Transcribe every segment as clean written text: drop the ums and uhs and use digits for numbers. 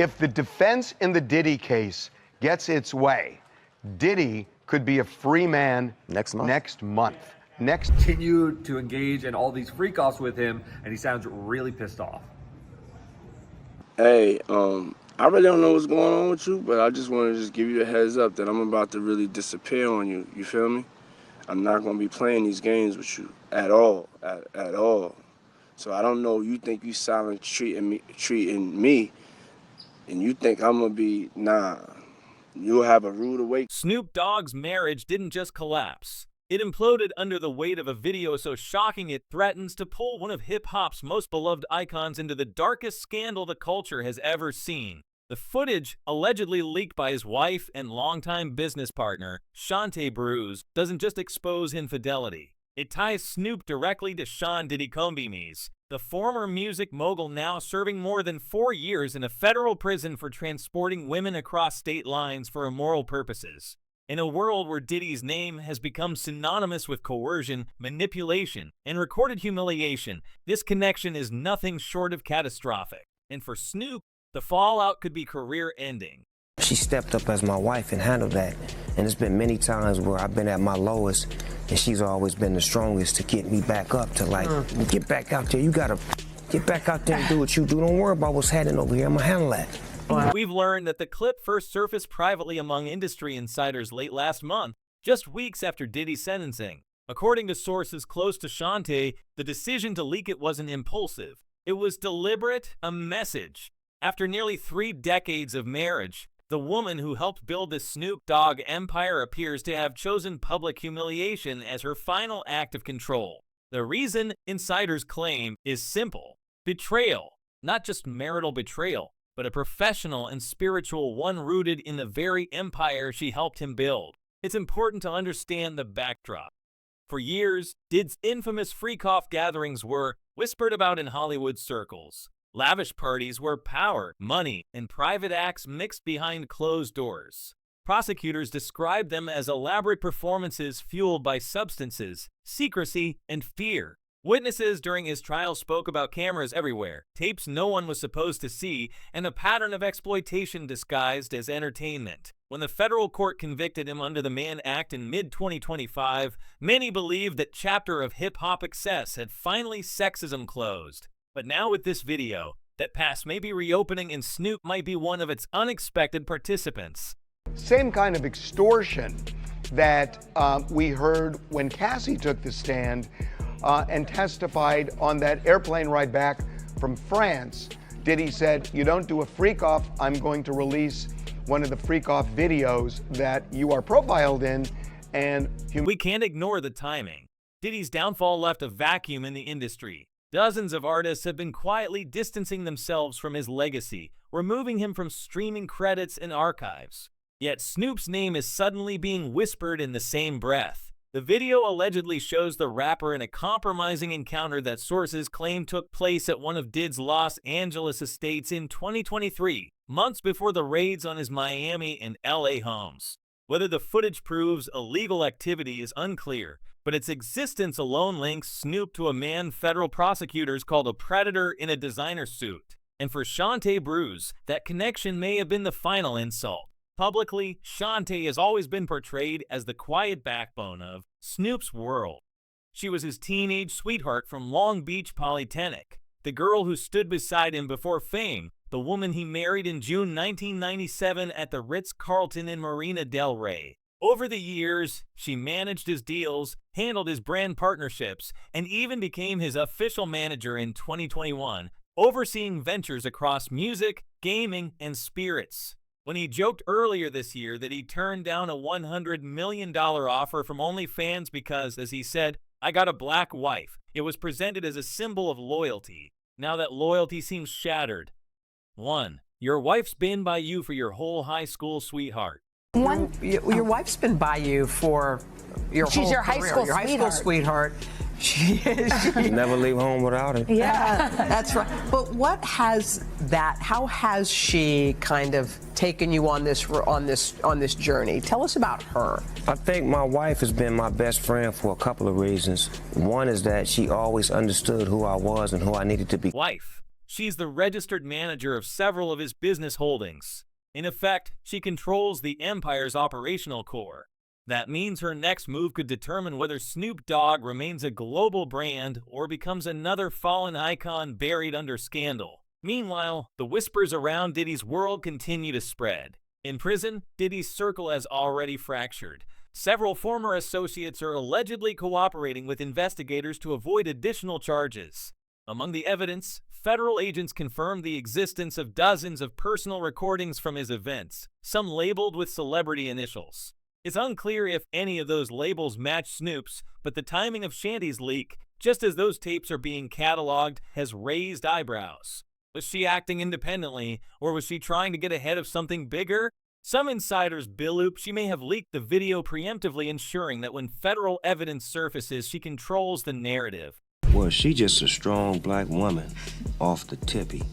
If the defense in the Diddy case gets its way, Diddy could be a free man next month. Continue to engage in all these freak-offs with him, and he sounds really pissed off. Hey, I really don't know what's going on with you, but I just want to just give you a heads up that I'm about to really disappear on you. You feel me? I'm not going to be playing these games with you at all, at all. So I don't know, you think you silent treating me, and you think I'm going to be, nah. You'll have a rude awakening. Snoop Dogg's marriage didn't just collapse. It imploded under the weight of a video so shocking it threatens to pull one of hip-hop's most beloved icons into the darkest scandal the culture has ever seen. The footage, allegedly leaked by his wife and longtime business partner, Shantae Bruce, doesn't just expose infidelity. It ties Snoop directly to Sean Diddy Combs, the former music mogul now serving more than 4 years in a federal prison for transporting women across state lines for immoral purposes. In a world where Diddy's name has become synonymous with coercion, manipulation, and recorded humiliation, this connection is nothing short of catastrophic. And for Snoop, the fallout could be career-ending. She stepped up as my wife and handled that. And there's been many times where I've been at my lowest, and she's always been the strongest to get me back up to get back out there. You gotta get back out there and do what you do. Don't worry about what's happening over here. I'm gonna handle that. We've learned that the clip first surfaced privately among industry insiders late last month, just weeks after Diddy's sentencing. According to sources close to Shantae, the decision to leak it wasn't impulsive. It was deliberate, a message. After nearly 3 decades of marriage, the woman who helped build this Snoop Dogg empire appears to have chosen public humiliation as her final act of control. The reason, insiders claim, is simple. Betrayal. Not just marital betrayal, but a professional and spiritual one rooted in the very empire she helped him build. It's important to understand the backdrop. For years, Diddy's infamous freak-off gatherings were whispered about in Hollywood circles. Lavish parties where power, money, and private acts mixed behind closed doors. Prosecutors described them as elaborate performances fueled by substances, secrecy, and fear. Witnesses during his trial spoke about cameras everywhere, tapes no one was supposed to see, and a pattern of exploitation disguised as entertainment. When the federal court convicted him under the Mann Act in mid-2025, many believed that chapter of hip-hop excess had finally sexism closed. But now with this video, that past may be reopening and Snoop might be one of its unexpected participants. Same kind of extortion that we heard when Cassie took the stand and testified on that airplane ride back from France. Diddy said, you don't do a freak-off, I'm going to release one of the freak-off videos that you are profiled in. And we can't ignore the timing. Diddy's downfall left a vacuum in the industry. Dozens of artists have been quietly distancing themselves from his legacy, removing him from streaming credits and archives. Yet Snoop's name is suddenly being whispered in the same breath. The video allegedly shows the rapper in a compromising encounter that sources claim took place at one of Diddy's Los Angeles estates in 2023, months before the raids on his Miami and LA homes. Whether the footage proves illegal activity is unclear, but its existence alone links Snoop to a man federal prosecutors called a predator in a designer suit. And for Shantae Bruce, that connection may have been the final insult. Publicly, Shantae has always been portrayed as the quiet backbone of Snoop's world. She was his teenage sweetheart from Long Beach Polytechnic, the girl who stood beside him before fame, the woman he married in June 1997 at the Ritz-Carlton in Marina del Rey. Over the years, she managed his deals, handled his brand partnerships, and even became his official manager in 2021, overseeing ventures across music, gaming, and spirits. When he joked earlier this year that he turned down a $100 million offer from OnlyFans because, as he said, I got a black wife, it was presented as a symbol of loyalty. Now that loyalty seems shattered. 1. Your wife's been by you for your whole high school sweetheart. Your wife's been by you for your whole She's your career. high school your sweetheart. high school sweetheart. She is. You never leave home without it. Yeah, that's right. But how has she kind of taken you on this journey? Tell us about her. I think my wife has been my best friend for a couple of reasons. One is that she always understood who I was and who I needed to be. Wife. She's the registered manager of several of his business holdings. In effect, she controls the empire's operational core. That means her next move could determine whether Snoop Dogg remains a global brand or becomes another fallen icon buried under scandal. Meanwhile, the whispers around Diddy's world continue to spread. In prison, Diddy's circle has already fractured. Several former associates are allegedly cooperating with investigators to avoid additional charges. Among the evidence, federal agents confirmed the existence of dozens of personal recordings from his events, some labeled with celebrity initials. It's unclear if any of those labels match Snoop's, but the timing of Shanti's leak, just as those tapes are being cataloged, has raised eyebrows. Was she acting independently, or was she trying to get ahead of something bigger? Some insiders billoop she may have leaked the video preemptively, ensuring that when federal evidence surfaces, she controls the narrative. Well, she just a strong black woman off the tippy.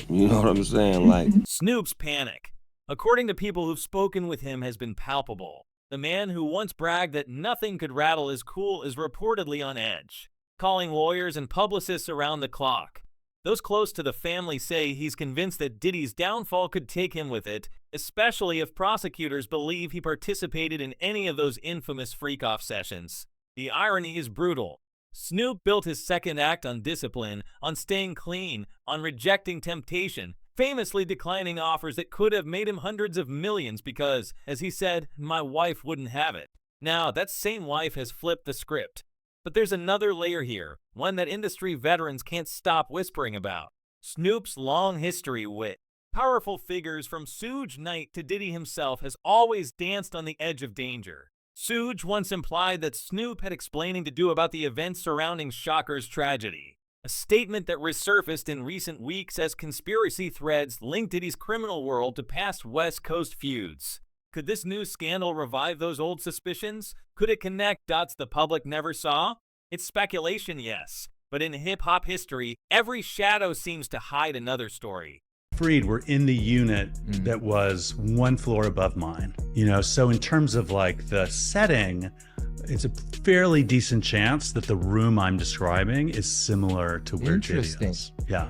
You know what I'm saying? Like, Snoop's panic, according to people who've spoken with him, has been palpable. The man who once bragged that nothing could rattle his cool is reportedly on edge, calling lawyers and publicists around the clock. Those close to the family say he's convinced that Diddy's downfall could take him with it, especially if prosecutors believe he participated in any of those infamous freak-off sessions. The irony is brutal. Snoop built his second act on discipline, on staying clean, on rejecting temptation, famously declining offers that could have made him hundreds of millions because, as he said, my wife wouldn't have it. Now, that same wife has flipped the script. But there's another layer here, one that industry veterans can't stop whispering about. Snoop's long history with powerful figures from Suge Knight to Diddy himself has always danced on the edge of danger. Suge once implied that Snoop had explaining to do about the events surrounding Shocker's tragedy, a statement that resurfaced in recent weeks as conspiracy threads linked Diddy's criminal world to past West Coast feuds. Could this new scandal revive those old suspicions? Could it connect dots the public never saw? It's speculation, yes, but in hip-hop history, every shadow seems to hide another story. Freed were in the unit that was one floor above mine. You know, so in terms of like the setting, it's a fairly decent chance that the room I'm describing is similar to where Diddy is. Yeah.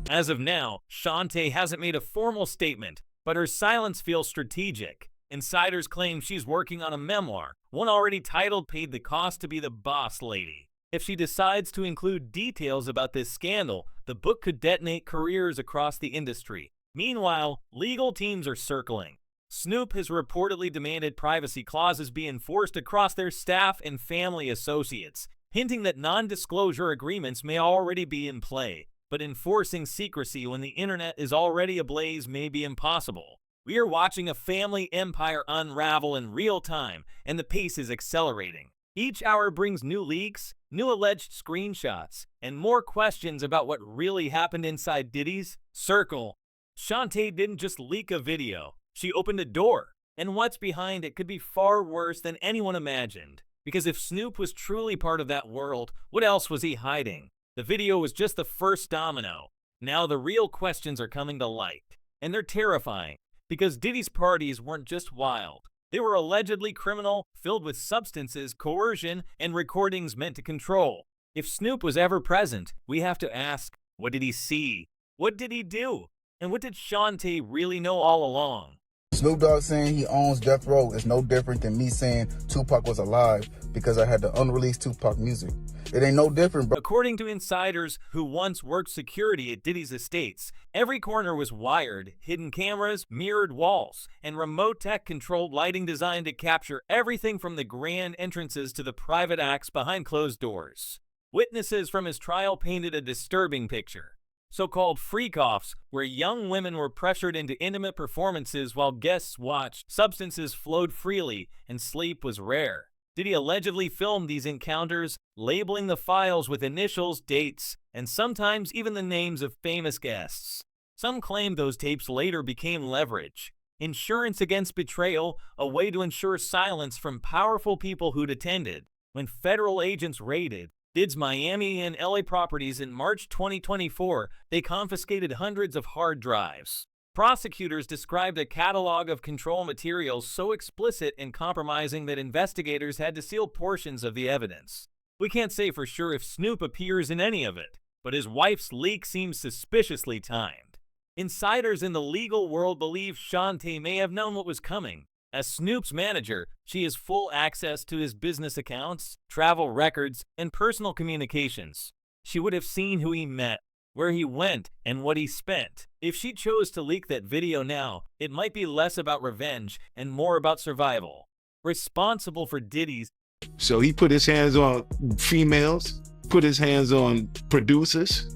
As of now, Shantae hasn't made a formal statement, but her silence feels strategic. Insiders claim she's working on a memoir, one already titled Paid the Cost to Be the Boss Lady. If she decides to include details about this scandal, the book could detonate careers across the industry. Meanwhile, legal teams are circling. Snoop has reportedly demanded privacy clauses be enforced across their staff and family associates, hinting that non-disclosure agreements may already be in play. But enforcing secrecy when the internet is already ablaze may be impossible. We are watching a family empire unravel in real time, and the pace is accelerating. Each hour brings new leaks, new alleged screenshots, and more questions about what really happened inside Diddy's circle. Shantae didn't just leak a video, she opened a door, and what's behind it could be far worse than anyone imagined. Because if Snoop was truly part of that world, what else was he hiding? The video was just the first domino. Now the real questions are coming to light, and they're terrifying. Because Diddy's parties weren't just wild. They were allegedly criminal, filled with substances, coercion, and recordings meant to control. If Snoop was ever present, we have to ask, what did he see? What did he do? And what did Shantae really know all along? Snoop Dogg saying he owns Death Row is no different than me saying Tupac was alive because I had the unreleased Tupac music. It ain't no different, bro. According to insiders who once worked security at Diddy's estates, every corner was wired, hidden cameras, mirrored walls, and remote tech-controlled lighting designed to capture everything from the grand entrances to the private acts behind closed doors. Witnesses from his trial painted a disturbing picture. So-called freak-offs, where young women were pressured into intimate performances while guests watched, substances flowed freely, and sleep was rare. Diddy allegedly filmed these encounters, labeling the files with initials, dates, and sometimes even the names of famous guests. Some claim those tapes later became leverage. Insurance against betrayal, a way to ensure silence from powerful people who'd attended. When federal agents raided Diddy's Miami and LA properties in March 2024, they confiscated hundreds of hard drives. Prosecutors described a catalog of control materials so explicit and compromising that investigators had to seal portions of the evidence. We can't say for sure if Snoop appears in any of it, but his wife's leak seems suspiciously timed. Insiders in the legal world believe Shantae may have known what was coming. As Snoop's manager, she has full access to his business accounts, travel records, and personal communications. She would have seen who he met, where he went, and what he spent. If she chose to leak that video now, it might be less about revenge and more about survival. Responsible for Diddy's. So he put his hands on females, put his hands on producers,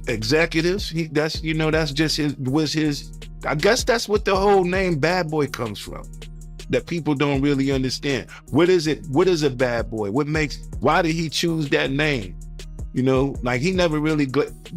executives. That's just his. I guess that's what the whole name Bad Boy comes from. That people don't really understand. What is it? What is a bad boy? Why did he choose that name? Like he never really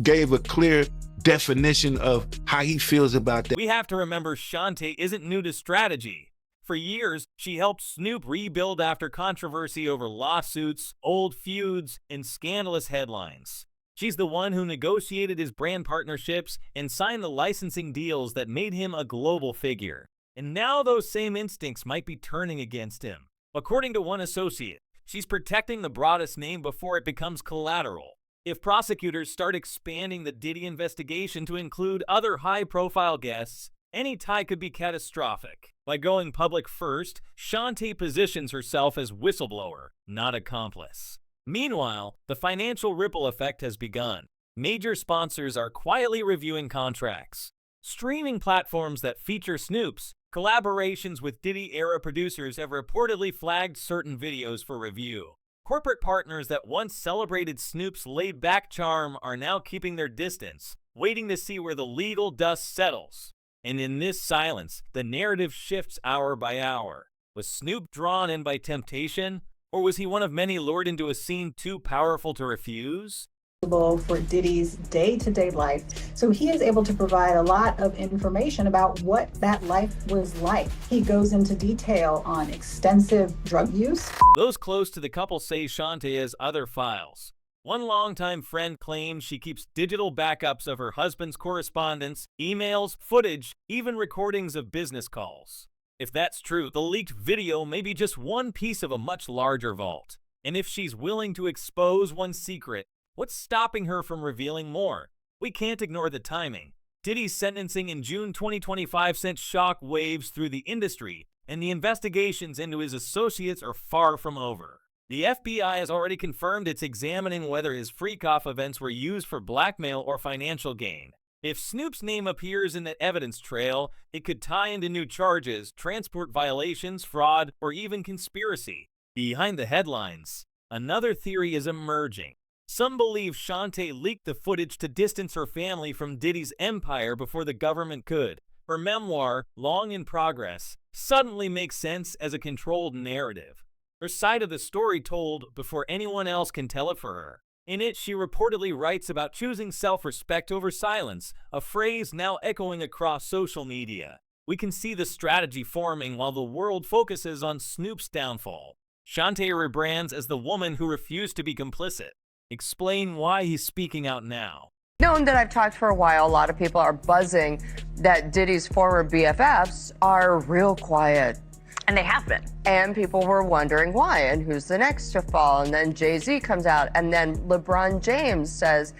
gave a clear definition of how he feels about that. We have to remember Shantae isn't new to strategy. For years, she helped Snoop rebuild after controversy over lawsuits, old feuds, and scandalous headlines. She's the one who negotiated his brand partnerships and signed the licensing deals that made him a global figure. And now those same instincts might be turning against him. According to one associate, she's protecting the broadest name before it becomes collateral. If prosecutors start expanding the Diddy investigation to include other high-profile guests, any tie could be catastrophic. By going public first, Shantae positions herself as whistleblower, not accomplice. Meanwhile, the financial ripple effect has begun. Major sponsors are quietly reviewing contracts. Streaming platforms that feature Snoop's collaborations with Diddy-era producers have reportedly flagged certain videos for review. Corporate partners that once celebrated Snoop's laid-back charm are now keeping their distance, waiting to see where the legal dust settles. And in this silence, the narrative shifts hour by hour. Was Snoop drawn in by temptation? Or was he one of many lured into a scene too powerful to refuse? For Diddy's day-to-day life, so he is able to provide a lot of information about what that life was like. He goes into detail on extensive drug use. Those close to the couple say Shantae has other files. One longtime friend claims she keeps digital backups of her husband's correspondence, emails, footage, even recordings of business calls. If that's true, the leaked video may be just one piece of a much larger vault. And if she's willing to expose one secret, what's stopping her from revealing more? We can't ignore the timing. Diddy's sentencing in June 2025 sent shock waves through the industry, and the investigations into his associates are far from over. The FBI has already confirmed it's examining whether his freak-off events were used for blackmail or financial gain. If Snoop's name appears in that evidence trail, it could tie into new charges, transport violations, fraud, or even conspiracy. Behind the headlines, another theory is emerging. Some believe Shantae leaked the footage to distance her family from Diddy's empire before the government could. Her memoir, Long in Progress, suddenly makes sense as a controlled narrative. Her side of the story told before anyone else can tell it for her. In it, she reportedly writes about choosing self-respect over silence, a phrase now echoing across social media. We can see the strategy forming while the world focuses on Snoop's downfall. Shantae rebrands as the woman who refused to be complicit. Explain why he's speaking out now. Known that I've talked for a while, a lot of people are buzzing that Diddy's former BFFs are real quiet. And they have been. And people were wondering why and who's the next to fall. And then Jay-Z comes out and then LeBron James says,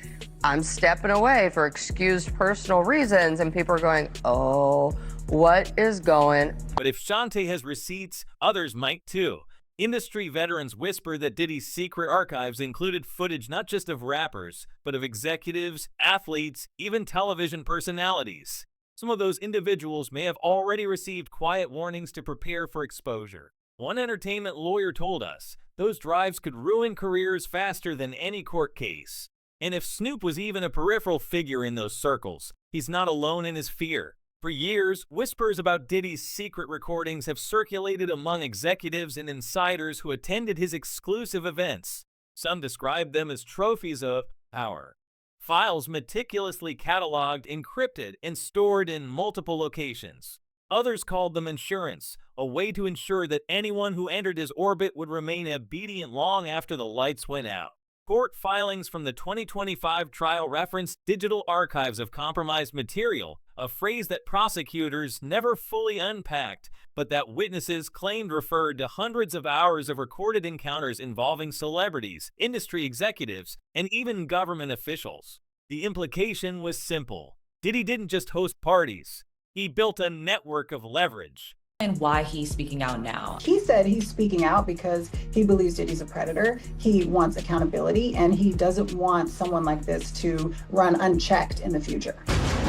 I'm stepping away for excused personal reasons. And people are going, oh, what is going? But if Shantae has receipts, others might too. Industry veterans whisper that Diddy's secret archives included footage not just of rappers, but of executives, athletes, even television personalities. Some of those individuals may have already received quiet warnings to prepare for exposure. One entertainment lawyer told us those drives could ruin careers faster than any court case. And if Snoop was even a peripheral figure in those circles, he's not alone in his fear. For years, whispers about Diddy's secret recordings have circulated among executives and insiders who attended his exclusive events. Some described them as trophies of power. Files meticulously cataloged, encrypted, and stored in multiple locations. Others called them insurance, a way to ensure that anyone who entered his orbit would remain obedient long after the lights went out. Court filings from the 2025 trial referenced digital archives of compromised material, a phrase that prosecutors never fully unpacked, but that witnesses claimed referred to hundreds of hours of recorded encounters involving celebrities, industry executives, and even government officials. The implication was simple. Diddy didn't just host parties. He built a network of leverage. And why he's speaking out now. He said he's speaking out because he believes Diddy's a predator. He wants accountability, and he doesn't want someone like this to run unchecked in the future.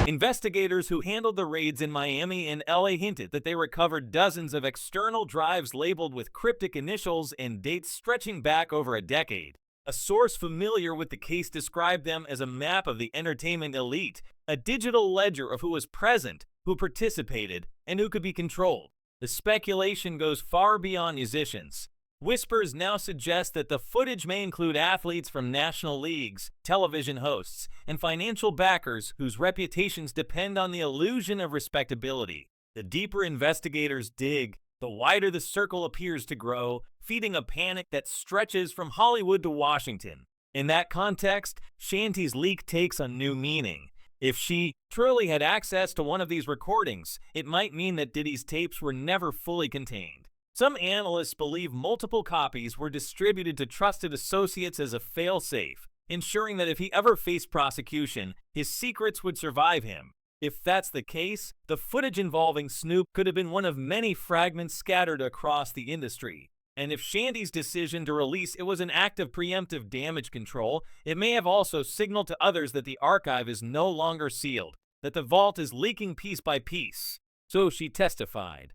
Investigators who handled the raids in Miami and LA hinted that they recovered dozens of external drives labeled with cryptic initials and dates stretching back over a decade. A source familiar with the case described them as a map of the entertainment elite, a digital ledger of who was present, who participated, and who could be controlled. The speculation goes far beyond musicians. Whispers now suggest that the footage may include athletes from national leagues, television hosts, and financial backers whose reputations depend on the illusion of respectability. The deeper investigators dig, the wider the circle appears to grow, feeding a panic that stretches from Hollywood to Washington. In that context, Shanti's leak takes on new meaning. If she truly had access to one of these recordings, it might mean that Diddy's tapes were never fully contained. Some analysts believe multiple copies were distributed to trusted associates as a fail-safe, ensuring that if he ever faced prosecution, his secrets would survive him. If that's the case, the footage involving Snoop could have been one of many fragments scattered across the industry. And if Shanti's decision to release it was an act of preemptive damage control, it may have also signaled to others that the archive is no longer sealed, that the vault is leaking piece by piece. So she testified.